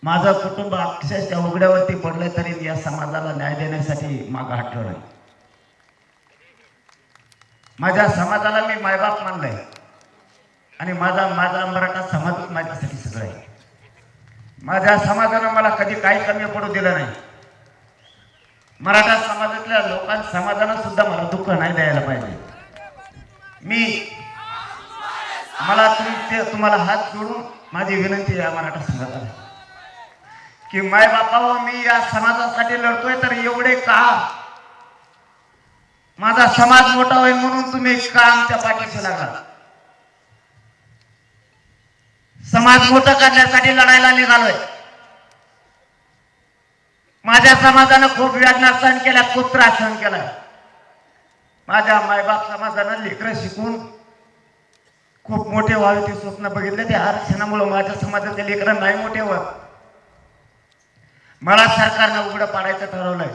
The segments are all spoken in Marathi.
माझं कुटुंब अक्षरशः उघड्यावरती पडलं तरी या समाजाला न्याय देण्यासाठी मागं हात ठेवलाय. माझ्या समाजाला मी मायबाप मानलाय आणि माझा माझा मराठा समाजच माझ्यासाठी सगळं आहे. माझ्या समाजानं मला कधी काही कमी पडू दिलं नाही. मराठा समाजातल्या समाजानं सुद्धा मला दुःख नाही द्यायला पाहिजे. मला तुम्हाला हात जोडून माझी विनंती आहे मराठा समाजाला की माय बापावर मी या समाजासाठी लढतोय तर एवढे का माझा समाज मोठा होईल म्हणून तुम्ही का आमच्या पाठीशी लागा. समाज मोठा करण्यासाठी लढायला निघालोय. माझ्या समाजानं खूप वेदना सहन केल्या, खूप त्रास सहन केलाय. माझ्या मायबाप समाजानं लेकरं शिकून खूप मोठे व्हावे ते स्वप्न बघितले. ते आरक्षणामुळे माझ्या समाजाचे लेकरं नाही मोठे होत. मला सरकारनं उघडं पाडायचं ठरवलंय.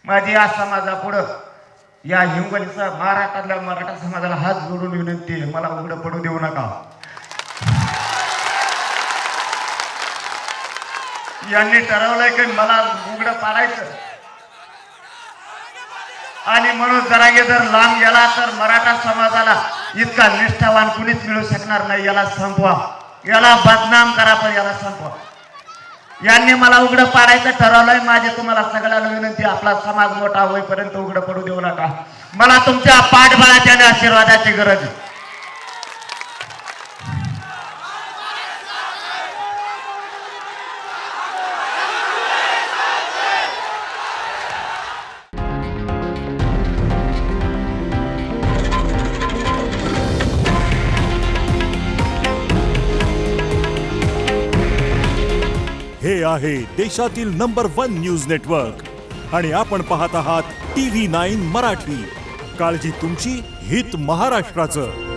माझी या समाजापुढं या हिंगोलीचा महाराष्ट्रातल्या मराठा समाजाला हात जोडून विनंती आहे, मला उघडं पडू देऊ नका. यांनी ठरवलंय की मला उघडं पाडायचं आणि म्हणून जर लांब गेला तर मराठा समाजाला इतका निष्ठावान कुणीच मिळू शकणार नाही. याला संपवा, याला बदनाम करा, पण याला संपवा. यांनी मला उघडं पाडायचं ठरवलंय. माझी तुम्हाला सगळ्यांना विनंती, आपला समाज मोठा होईपर्यंत उघडं पडू देऊ नका. मला तुमच्या पाठबळाच्या आणि आशीर्वादाची गरज आहे. हे आहे देशातील नंबर 1 न्यूज नेटवर्क आणि आपण पाहत आहात TV9 मराठी. काळजी तुमची, हित महाराष्ट्राचं.